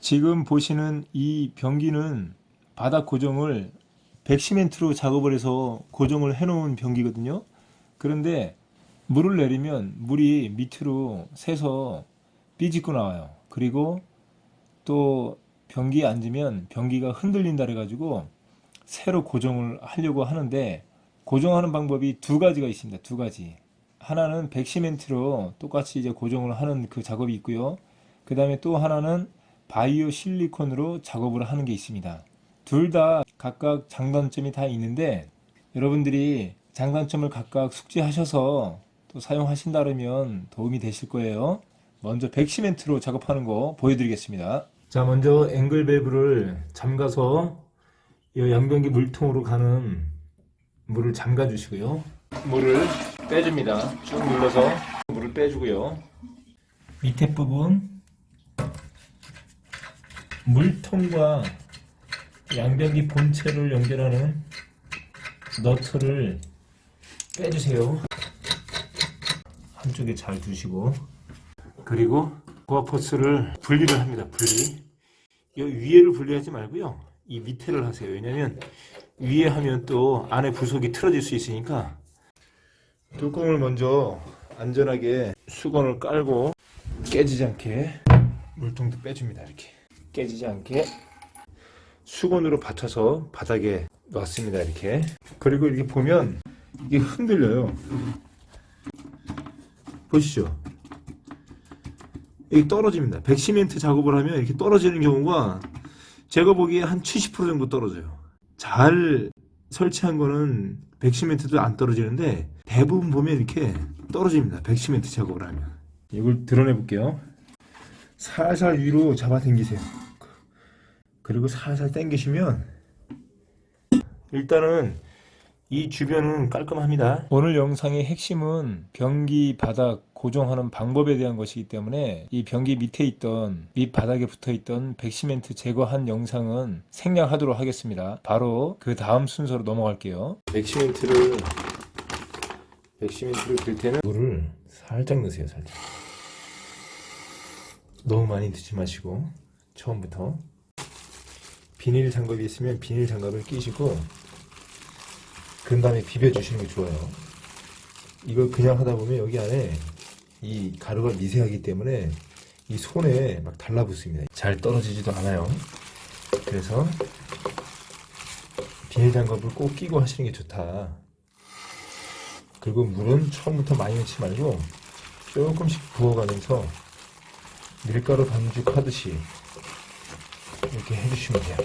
지금 보시는 이 변기는 바닥 고정을 백시멘트로 작업을 해서 고정을 해 놓은 변기거든요. 그런데 물을 내리면 물이 밑으로 새서 삐집고 나와요. 그리고 또 변기에 앉으면 변기가 흔들린다 그래가지고 새로 고정을 하려고 하는데, 고정하는 방법이 두 가지가 있습니다. 두 가지. 하나는 백시멘트로 똑같이 이제 고정을 하는 그 작업이 있고요. 그 다음에 또 하나는 바이오 실리콘으로 작업을 하는 게 있습니다. 둘 다 각각 장단점이 다 있는데, 여러분들이 장단점을 각각 숙지하셔서 또 사용하신다면 도움이 되실 거예요. 먼저 백시멘트로 작업하는 거 보여드리겠습니다. 자, 먼저 앵글 밸브를 잠가서 이 양변기 물통으로 가는 물을 잠가 주시고요. 물을 빼줍니다. 쭉 눌러서 물을 빼주고요. 밑에 부분 물통과 양변기 본체를 연결하는 너트를 빼주세요. 한쪽에 잘 두시고, 그리고 고압호스를 분리를 합니다. 분리. 이 위에를 분리하지 말고요, 이 밑에를 하세요. 왜냐면 위에 하면 또 안에 부속이 틀어질 수 있으니까. 뚜껑을 먼저 안전하게 수건을 깔고 깨지지 않게 물통도 빼줍니다. 이렇게 깨지지 않게 수건으로 받쳐서 바닥에 놨습니다. 이렇게. 그리고 이렇게 보면 이게 흔들려요. 보시죠. 이게 떨어집니다. 백시멘트 작업을 하면 이렇게 떨어지는 경우가 제가 보기에 한 70% 정도 떨어져요. 잘 설치한 거는 백시멘트도 안 떨어지는데 대부분 보면 이렇게 떨어집니다. 백시멘트 작업을 하면. 이걸 드러내 볼게요. 살살 위로 잡아 당기세요. 그리고 살살 당기시면 일단은 이 주변은 깔끔합니다. 오늘 영상의 핵심은 변기 바닥 고정하는 방법에 대한 것이기 때문에 이 변기 밑에 있던, 밑 바닥에 붙어 있던 백시멘트 제거한 영상은 생략하도록 하겠습니다. 바로 그 다음 순서로 넘어갈게요. 백시멘트를 들 때는 물을 살짝 넣으세요. 살짝. 너무 많이 넣지 마시고 처음부터. 비닐 장갑이 있으면 비닐 장갑을 끼시고 그 다음에 비벼주시는 게 좋아요. 이걸 그냥 하다 보면 여기 안에 이 가루가 미세하기 때문에 이 손에 막 달라붙습니다. 잘 떨어지지도 않아요. 그래서 비닐 장갑을 꼭 끼고 하시는 게 좋다. 그리고 물은 처음부터 많이 넣지 말고 조금씩 부어가면서 밀가루 반죽하듯이 이렇게 해주시면 돼요.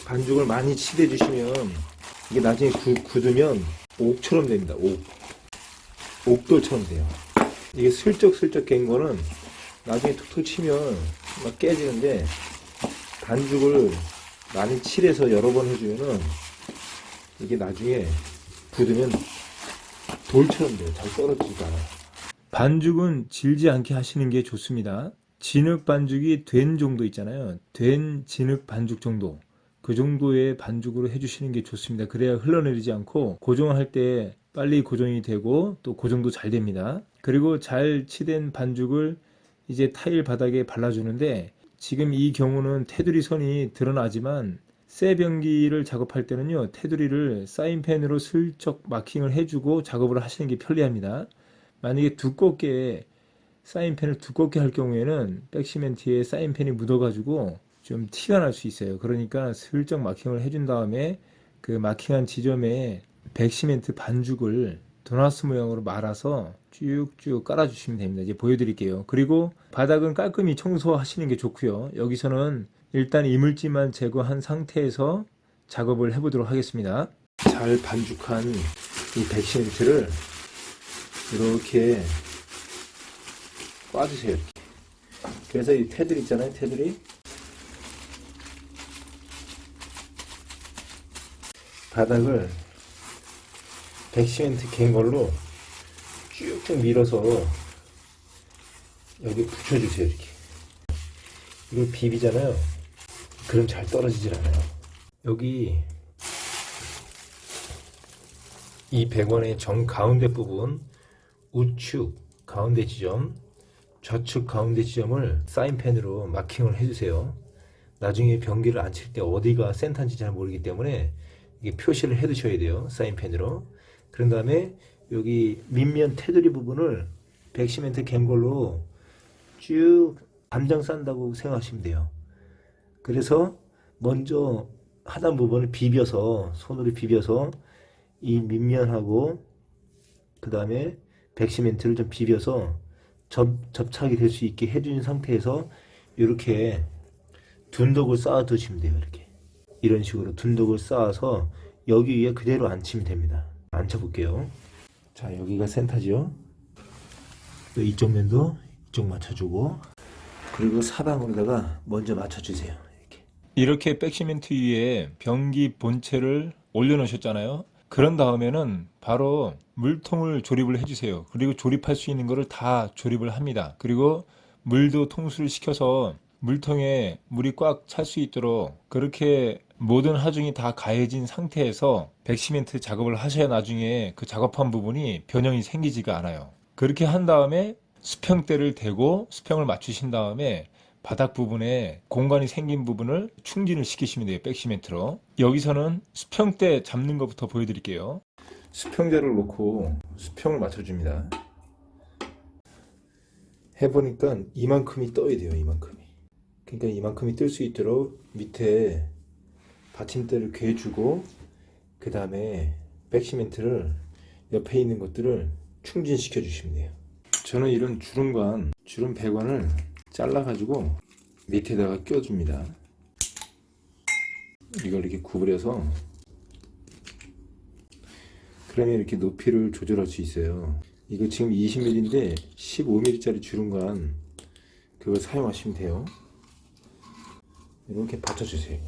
반죽을 많이 칠해 주시면 이게 나중에 굳으면 옥처럼 됩니다. 옥돌처럼 돼요. 이게 슬쩍슬쩍 갠 거는 나중에 툭툭 치면 막 깨지는데, 반죽을 많이 칠해서 여러 번 해주면은 이게 나중에 굳으면 돌처럼 돼요. 잘 떨어지지도 않아요. 반죽은 질지 않게 하시는 게 좋습니다. 진흙 반죽이 된 정도 있잖아요. 된 진흙 반죽 정도. 그 정도의 반죽으로 해주시는 게 좋습니다. 그래야 흘러내리지 않고 고정할 때 빨리 고정이 되고 또 고정도 잘 됩니다. 그리고 잘 치된 반죽을 이제 타일 바닥에 발라주는데, 지금 이 경우는 테두리 선이 드러나지만 새 변기를 작업할 때는요, 테두리를 사인펜으로 슬쩍 마킹을 해주고 작업을 하시는 게 편리합니다. 만약에 사인펜을 두껍게 할 경우에는 백시멘트에 사인펜이 묻어가지고 좀 티가 날 수 있어요. 그러니까 슬쩍 마킹을 해준 다음에 그 마킹한 지점에 백시멘트 반죽을 도나스 모양으로 말아서 쭉쭉 깔아주시면 됩니다. 이제 보여드릴게요. 그리고 바닥은 깔끔히 청소하시는 게 좋고요. 여기서는 일단 이물질만 제거한 상태에서 작업을 해보도록 하겠습니다. 잘 반죽한 이 백시멘트를 이렇게 꽈주세요. 이렇게. 그래서 이 테두리 있잖아요. 테두리. 바닥을 백시멘트 갠 걸로 쭉쭉 밀어서 여기 붙여주세요. 이렇게. 이걸 비비잖아요. 그럼 잘 떨어지질 않아요. 여기 이 배관의 정가운데 부분 우측 가운데 지점, 좌측 가운데 지점을 사인펜으로 마킹을 해주세요. 나중에 변기를 안 칠 때 어디가 센터인지 잘 모르기 때문에 이게 표시를 해 두셔야 돼요. 사인펜으로. 그런 다음에 여기 밑면 테두리 부분을 백시멘트 갱걸로 쭉 담장 싼다고 생각하시면 돼요. 그래서 먼저 하단 부분을 비벼서, 손으로 비벼서 이 밑면하고 그 다음에 백시멘트를 좀 비벼서 접착이 될 수 있게 해준 상태에서 이렇게 둔덕을 쌓아 두시면 돼요. 이렇게 이런 식으로 둔덕을 쌓아서 여기 위에 그대로 앉히면 됩니다. 앉혀 볼게요. 자, 여기가 센터죠. 이쪽 면도 이쪽 맞춰주고, 그리고 사방으로다가 먼저 맞춰주세요. 이렇게 백시멘트 위에 변기 본체를 올려놓으셨잖아요. 그런 다음에는 바로 물통을 조립을 해주세요. 그리고 조립할 수 있는 거를 다 조립을 합니다. 그리고 물도 통수를 시켜서 물통에 물이 꽉 찰 수 있도록 그렇게 모든 하중이 다 가해진 상태에서 백시멘트 작업을 하셔야 나중에 그 작업한 부분이 변형이 생기지가 않아요. 그렇게 한 다음에 수평대를 대고 수평을 맞추신 다음에 바닥 부분에 공간이 생긴 부분을 충진을 시키시면 돼요. 백시멘트로. 여기서는 수평대 잡는 것부터 보여드릴게요. 수평대를 놓고 수평을 맞춰줍니다. 해보니까 이만큼이 떠야 돼요. 이만큼이. 그러니까 이만큼이 뜰 수 있도록 밑에 받침대를 괴주고, 그 다음에 백시멘트를 옆에 있는 것들을 충진시켜 주시면 돼요. 저는 이런 주름 배관을 잘라가지고 밑에다가 껴줍니다. 이걸 이렇게 구부려서, 그러면 이렇게 높이를 조절할 수 있어요. 이거 지금 20mm인데 15mm짜리 주름관 그걸 사용하시면 돼요. 이렇게 받쳐주세요.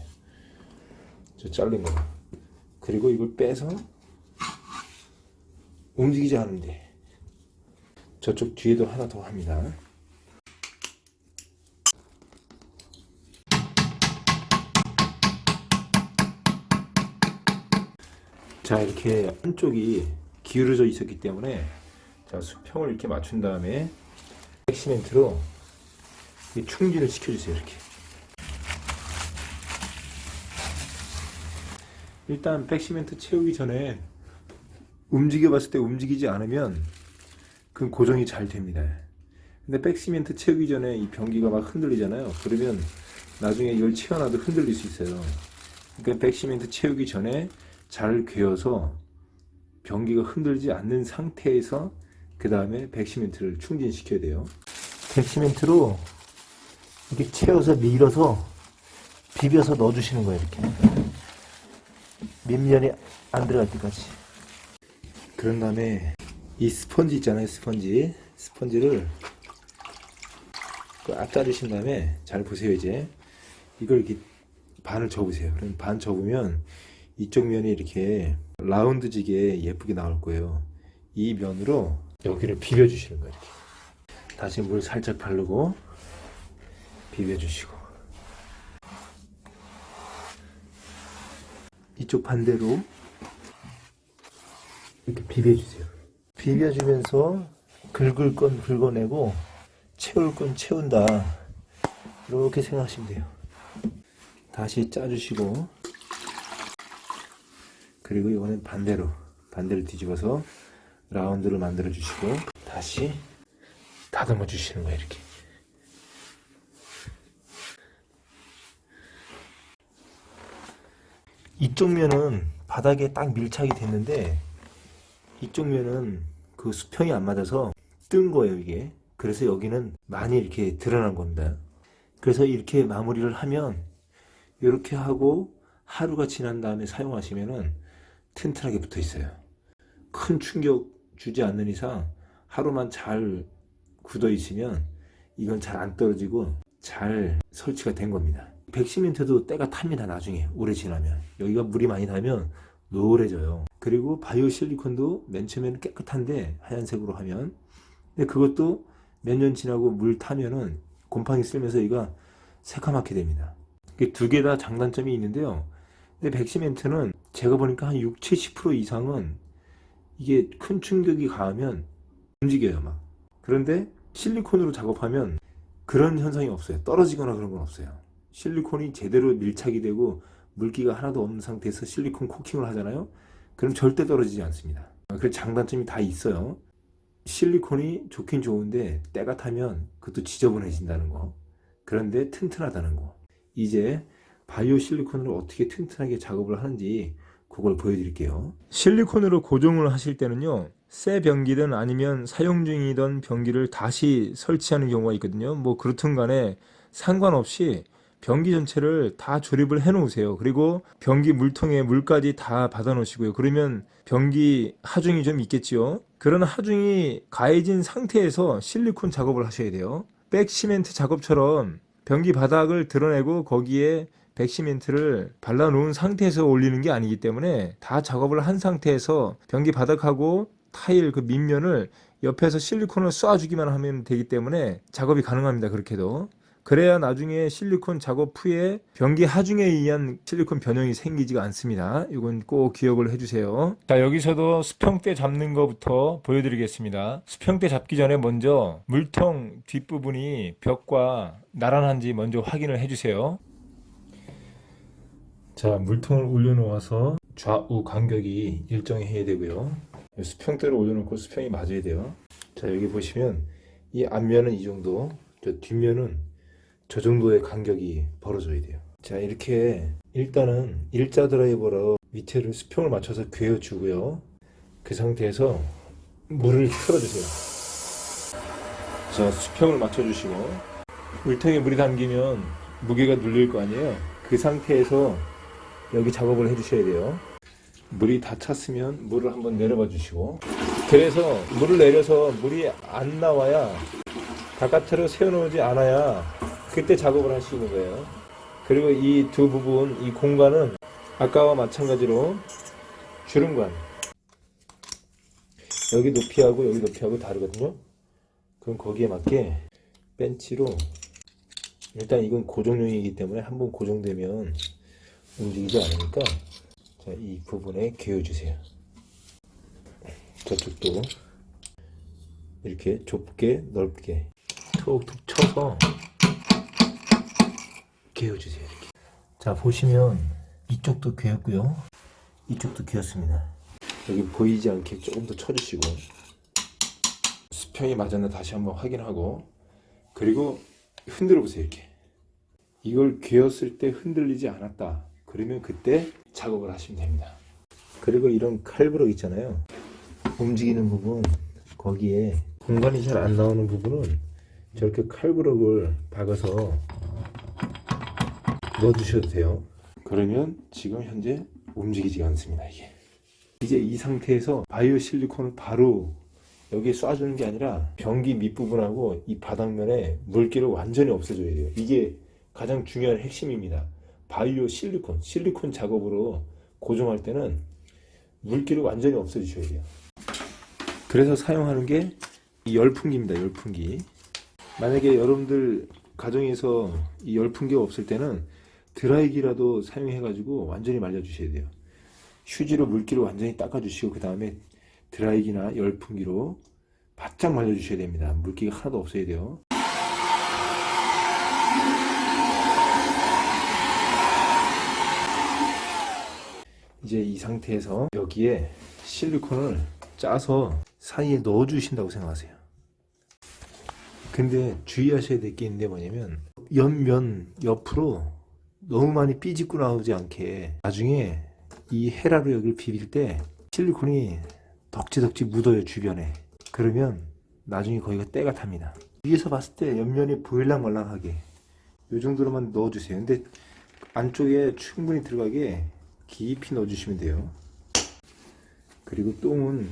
저 자른 거. 그리고 이걸 빼서 움직이지 않는데 저쪽 뒤에도 하나 더 합니다. 자, 이렇게 한쪽이 기울어져 있었기 때문에, 자, 수평을 이렇게 맞춘 다음에 백시멘트로 충진을 시켜주세요. 이렇게. 일단 백시멘트 채우기 전에 움직여 봤을 때 움직이지 않으면 그건 고정이 잘 됩니다. 근데 백시멘트 채우기 전에 이 변기가 막 흔들리잖아요. 그러면 나중에 이걸 채워놔도 흔들릴 수 있어요. 그러니까 백시멘트 채우기 전에 잘 괴어서 변기가 흔들지 않는 상태에서 그 다음에 백시멘트를 충진시켜야 돼요. 백시멘트로 이렇게 채워서 밀어서 비벼서 넣어주시는 거예요. 이렇게 밑면이 안 들어갈 때까지. 그런 다음에 이 스펀지 있잖아요. 스펀지를 꽉 짜주신 다음에, 잘 보세요. 이제 이걸 이렇게 반을 접으세요. 그럼 반 접으면 이쪽 면이 이렇게 라운드지게 예쁘게 나올 거예요. 이 면으로 여기를 비벼주시는 거예요. 이렇게. 다시 물 살짝 바르고 비벼주시고, 이쪽 반대로 이렇게 비벼주세요. 비벼주면서 긁을 건 긁어내고 채울 건 채운다, 이렇게 생각하시면 돼요. 다시 짜주시고, 그리고 이거는 반대로 뒤집어서 라운드를 만들어 주시고 다시 다듬어 주시는 거예요. 이렇게. 이쪽 면은 바닥에 딱 밀착이 됐는데 이쪽 면은 그 수평이 안 맞아서 뜬 거예요, 이게. 그래서 여기는 많이 이렇게 드러난 겁니다. 그래서 이렇게 마무리를 하면, 이렇게 하고 하루가 지난 다음에 사용하시면은 튼튼하게 붙어 있어요. 큰 충격 주지 않는 이상 하루만 잘 굳어 있으면 이건 잘 안 떨어지고 잘 설치가 된 겁니다. 백시멘트도 때가 탑니다. 나중에 오래 지나면 여기가 물이 많이 나면 노래져요. 그리고 바이오 실리콘도 맨 처음에는 깨끗한데 하얀색으로 하면, 근데 그것도 몇 년 지나고 물 타면은 곰팡이 쓸면서 여기가 새카맣게 됩니다. 두 개 다 장단점이 있는데요. 근데 백시멘트는 제가 보니까 한 60, 70% 이상은 이게 큰 충격이 가하면 움직여요 막. 그런데 실리콘으로 작업하면 그런 현상이 없어요. 떨어지거나 그런 건 없어요. 실리콘이 제대로 밀착이 되고 물기가 하나도 없는 상태에서 실리콘 코팅을 하잖아요. 그럼 절대 떨어지지 않습니다. 그래서 장단점이 다 있어요. 실리콘이 좋긴 좋은데 때가 타면 그것도 지저분해진다는 거. 그런데 튼튼하다는 거. 이제 바이오 실리콘으로 어떻게 튼튼하게 작업을 하는지 그걸 보여드릴게요. 실리콘으로 고정을 하실 때는요, 새 변기든 아니면 사용 중이던 변기를 다시 설치하는 경우가 있거든요. 뭐 그렇든 간에 상관없이 변기 전체를 다 조립을 해 놓으세요. 그리고 변기 물통에 물까지 다 받아 놓으시고요. 그러면 변기 하중이 좀 있겠지요. 그런 하중이 가해진 상태에서 실리콘 작업을 하셔야 돼요. 백시멘트 작업처럼 변기 바닥을 드러내고 거기에 백시멘트를 발라 놓은 상태에서 올리는 게 아니기 때문에 다 작업을 한 상태에서 변기 바닥하고 타일 그 밑면을 옆에서 실리콘을 쏴주기만 하면 되기 때문에 작업이 가능합니다. 그렇게도. 그래야 나중에 실리콘 작업 후에 변기 하중에 의한 실리콘 변형이 생기지가 않습니다. 이건 꼭 기억을 해주세요. 자, 여기서도 수평대 잡는 것부터 보여드리겠습니다. 수평대 잡기 전에 먼저 물통 뒷부분이 벽과 나란한지 먼저 확인을 해주세요. 자, 물통을 올려놓아서 좌우 간격이 일정해야 되고요. 수평대를 올려놓고 수평이 맞아야 돼요. 자, 여기 보시면 이 앞면은 이 정도, 저 뒷면은 저 정도의 간격이 벌어져야 돼요. 자, 이렇게 일단은 일자 드라이버로 밑에를 수평을 맞춰서 괴어주고요. 그 상태에서 물을 틀어주세요. 자, 수평을 맞춰주시고 물통에 물이 담기면 무게가 눌릴 거 아니에요. 그 상태에서 여기 작업을 해주셔야 돼요. 물이 다 찼으면 물을 한번 내려봐 주시고, 그래서 물을 내려서 물이 안 나와야 바깥으로 세워놓지 않아야 그때 작업을 할 수 있는 거예요. 그리고 이 두 부분, 이 공간은 아까와 마찬가지로 주름관, 여기 높이하고 여기 높이하고 다르거든요. 그럼 거기에 맞게 벤치로, 일단 이건 고정용이기 때문에 한번 고정되면 움직이지 않으니까, 자, 이 부분에 개어주세요. 저쪽도 이렇게 좁게 넓게 톡톡 쳐서 개어주세요. 이렇게. 자, 보시면 이쪽도 개었고요, 이쪽도 개었습니다. 여기 보이지 않게 조금 더 쳐주시고, 수평이 맞았나 다시 한번 확인하고, 그리고 흔들어 보세요. 이렇게 이걸 개었을 때 흔들리지 않았다 그러면 그때 작업을 하시면 됩니다. 그리고 이런 칼브럭 있잖아요, 움직이는 부분, 거기에 공간이 잘 안 나오는 부분은 저렇게 칼브럭을 박아서 넣어주셔도 돼요. 그러면 지금 현재 움직이지 않습니다. 이게 이제 이 상태에서 바이오 실리콘을 바로 여기에 쏴주는 게 아니라 변기 밑부분하고 이 바닥면에 물기를 완전히 없애줘야 돼요. 이게 가장 중요한 핵심입니다. 바이오 실리콘 작업으로 고정할 때는 물기를 완전히 없애주셔야 돼요. 그래서 사용하는 게 이 열풍기입니다. 열풍기. 만약에 여러분들 가정에서 이 열풍기가 없을 때는 드라이기라도 사용해가지고 완전히 말려주셔야 돼요. 휴지로 물기를 완전히 닦아주시고 그 다음에 드라이기나 열풍기로 바짝 말려주셔야 됩니다. 물기가 하나도 없어야 돼요. 이제 이 상태에서 여기에 실리콘을 짜서 사이에 넣어 주신다고 생각하세요. 근데 주의하셔야 될 게 있는데 뭐냐면 옆면 옆으로 너무 많이 삐집고 나오지 않게, 나중에 이 헤라로 여기를 비빌 때 실리콘이 덕지덕지 묻어요 주변에. 그러면 나중에 거기가 때가 탑니다. 위에서 봤을 때 옆면이 보일랑말랑하게 이 정도로만 넣어주세요. 근데 안쪽에 충분히 들어가게 깊이 넣어주시면 돼요. 그리고 똥은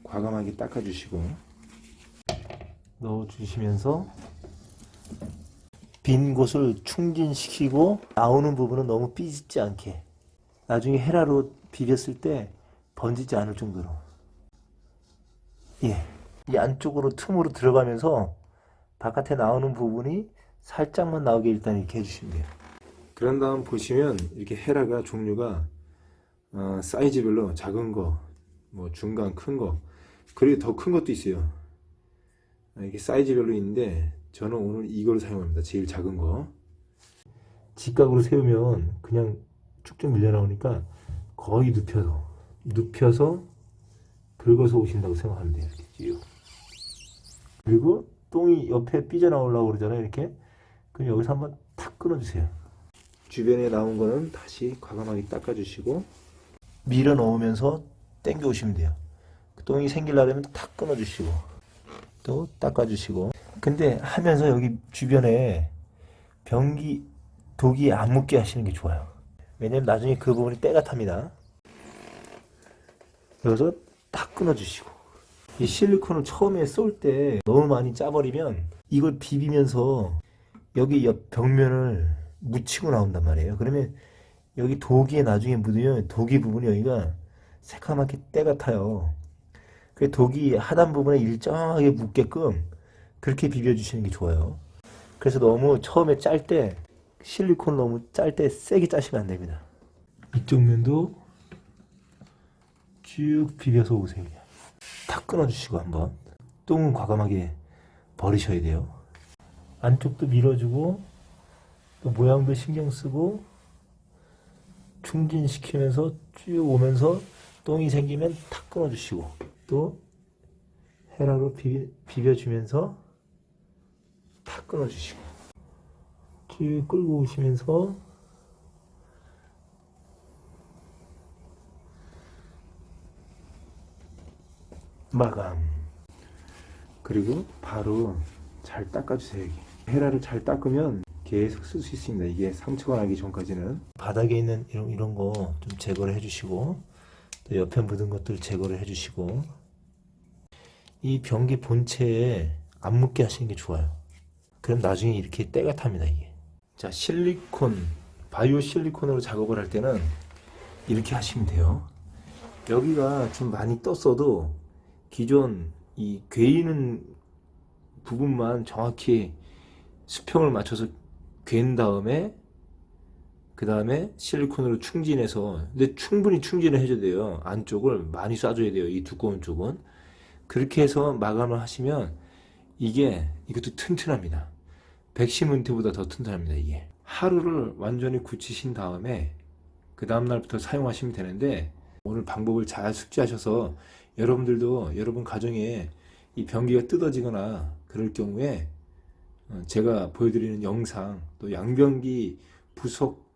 과감하게 닦아주시고, 넣어주시면서 빈 곳을 충진시키고 나오는 부분은 너무 삐집지 않게, 나중에 헤라로 비볐을 때 번지지 않을 정도로, 예, 이 안쪽으로 틈으로 들어가면서 바깥에 나오는 부분이 살짝만 나오게 일단 이렇게 해주시면 돼요. 그런 다음 보시면 이렇게 헤라가 종류가 사이즈별로 작은 거, 뭐 중간 큰 거, 그리고 더 큰 것도 있어요. 이게 사이즈별로 있는데 저는 오늘 이걸 사용합니다. 제일 작은 거. 직각으로 세우면 그냥 쭉쭉 밀려 나오니까 거의 눕혀서 긁어서 오신다고 생각하면 돼요. 이렇게 쭉. 그리고 똥이 옆에 삐져나오려고 그러잖아요. 이렇게. 그럼 여기서 한번 탁 끊어주세요. 주변에 나온 거는 다시 과감하게 닦아주시고 밀어 넣으면서 당겨 오시면 돼요. 똥이 생기려면 탁 끊어주시고 또 닦아주시고. 근데 하면서 여기 주변에 변기 독이 안 묻게 하시는 게 좋아요. 왜냐면 나중에 그 부분이 때가 탑니다. 여기서 딱 끊어주시고. 이 실리콘을 처음에 쏠 때 너무 많이 짜버리면 이걸 비비면서 여기 옆 벽면을 묻히고 나온단 말이에요. 그러면 여기 독이 나중에 묻으면 독이 부분이 여기가 새카맣게 때가 타요. 그 독이 하단 부분에 일정하게 묻게끔 그렇게 비벼주시는 게 좋아요. 그래서 너무 처음에 짤 때 실리콘 너무 짤 때 세게 짜시면 안 됩니다. 이쪽 면도 쭉 비벼서 오세요. 탁 끊어주시고 한번. 똥은 과감하게 버리셔야 돼요. 안쪽도 밀어주고 또 모양도 신경 쓰고 충진시키면서 쭉 오면서 똥이 생기면 탁 끊어주시고 또 헤라로 비벼주면서 탁 끊어주시고 쭉 끌고 오시면서 마감. 그리고 바로 잘 닦아주세요. 여기 헤라를 잘 닦으면 계속 쓸 수 있습니다. 이게 상처가 나기 전까지는. 바닥에 있는 이런 거 좀 제거를 해주시고 또 옆에 묻은 것들 제거를 해주시고 이 변기 본체에 안 묻게 하시는 게 좋아요. 그럼 나중에 이렇게 때가 탑니다. 이게. 자, 실리콘, 바이오 실리콘으로 작업을 할 때는 이렇게 하시면 돼요. 여기가 좀 많이 떴어도 기존 이 괴이는 부분만 정확히 수평을 맞춰서 괴인 다음에 그 다음에 실리콘으로 충진해서, 근데 충분히 충진을 해줘야 돼요. 안쪽을 많이 쏴줘야 돼요. 이 두꺼운 쪽은. 그렇게 해서 마감을 하시면 이것도 튼튼합니다. 백시문트보다 더 튼튼합니다. 이게 하루를 완전히 굳히신 다음에 그 다음날부터 사용하시면 되는데, 오늘 방법을 잘 숙지하셔서 여러분들도 여러분 가정에 이 변기가 뜯어지거나 그럴 경우에 제가 보여드리는 영상, 또 양변기 부속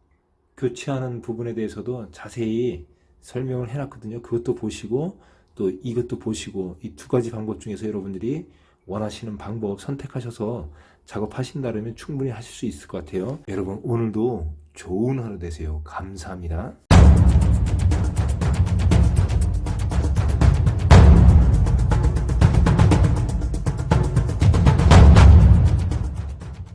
교체하는 부분에 대해서도 자세히 설명을 해놨거든요. 그것도 보시고 또 이것도 보시고 이 두 가지 방법 중에서 여러분들이 원하시는 방법 선택하셔서 작업하신다면 충분히 하실 수 있을 것 같아요. 여러분 오늘도 좋은 하루 되세요. 감사합니다.